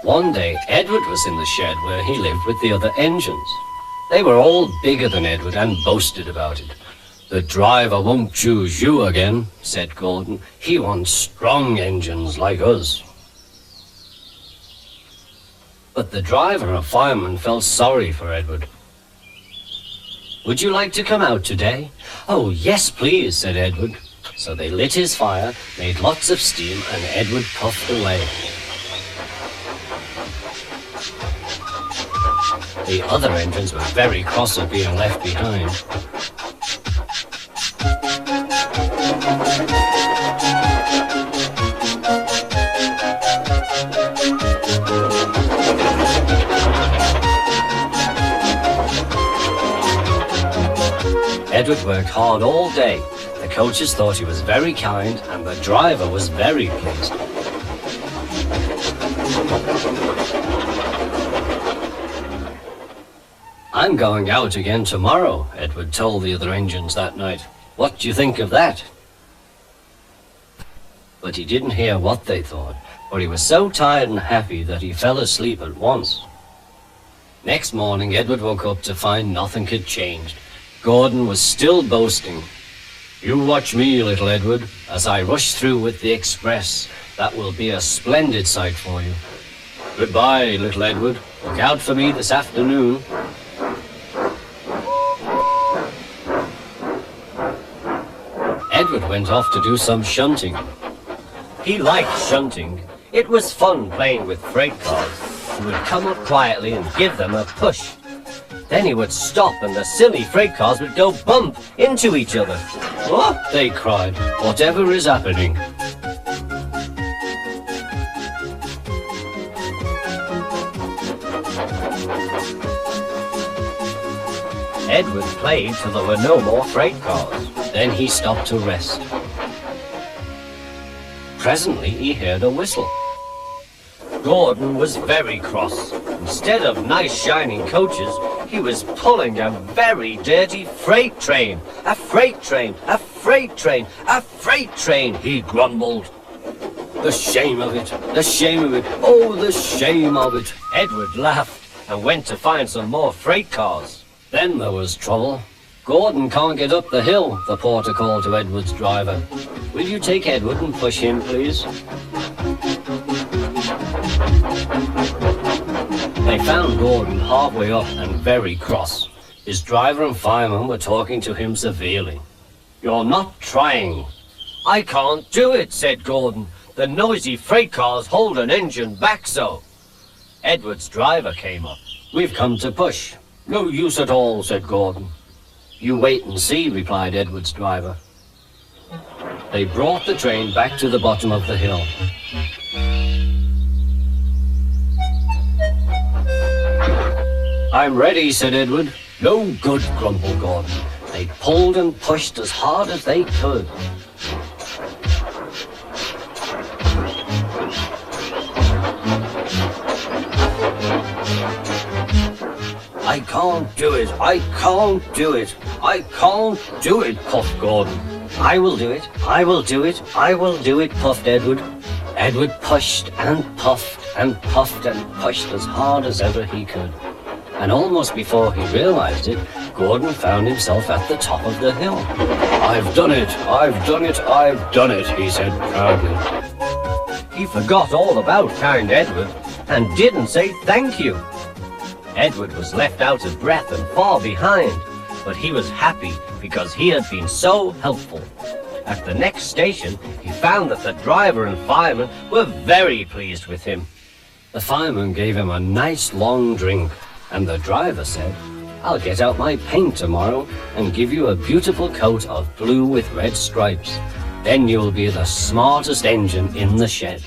One day, Edward was in the shed where he lived with the other engines. They were all bigger than Edward and boasted about it. "The driver won't choose you again," said Gordon. "He wants strong engines like us." But the driver and fireman felt sorry for Edward. "Would you like to come out today?" "Oh, yes, please," said Edward. So they lit his fire, made lots of steam, and Edward puffed away. The other engines were very cross at being left behind. Edward worked hard all day. The coaches thought he was very kind, and the driver was very pleased. "I'm going out again tomorrow," Edward told the other engines that night. "What do you think of that?" But he didn't hear what they thought, for he was so tired and happy that he fell asleep at once. Next morning, Edward woke up to find nothing had changed. Gordon was still boasting. "You watch me, little Edward, as I rush through with the express. That will be a splendid sight for you. Goodbye, little Edward. Look out for me this afternoon." Edward went off to do some shunting. He liked shunting. It was fun playing with freight cars. He would come up quietly and give them a push. Then he would stop and the silly freight cars would go bump into each other. "What?" they cried. "Whatever is happening?" Edward played till there were no more freight cars. Then he stopped to rest. Presently he heard a whistle. Gordon was very cross. Instead of nice shining coaches, he was pulling a very dirty freight train. "A freight train, a freight train, a freight train," he grumbled. "The shame of it, the shame of it, oh, the shame of it." Edward laughed and went to find some more freight cars. Then there was trouble. "Gordon can't get up the hill," the porter called to Edward's driver. "Will you take Edward and push him, please?" They found Gordon halfway up and very cross. His driver and fireman were talking to him severely. "You're not trying." "I can't do it," said Gordon. "The noisy freight cars hold an engine back so." Edward's driver came up. "We've come to push." "No use at all," said Gordon. "You wait and see," replied Edward's driver. They brought the train back to the bottom of the hill. "I'm ready," said Edward. "No good," grumbled Gordon. They pulled and pushed as hard as they could. "I can't do it, I can't do it, I can't do it," puffed Gordon. "I will do it, I will do it, I will do it," puffed Edward. Edward pushed and puffed and puffed and pushed as hard as ever he could. And almost before he realized it, Gordon found himself at the top of the hill. "I've done it, I've done it, I've done it," he said proudly. He forgot all about kind Edward and didn't say thank you. Edward was left out of breath and far behind, but he was happy because he had been so helpful. At the next station, he found that the driver and fireman were very pleased with him. The fireman gave him a nice long drink, and the driver said, "I'll get out my paint tomorrow and give you a beautiful coat of blue with red stripes. Then you'll be the smartest engine in the shed."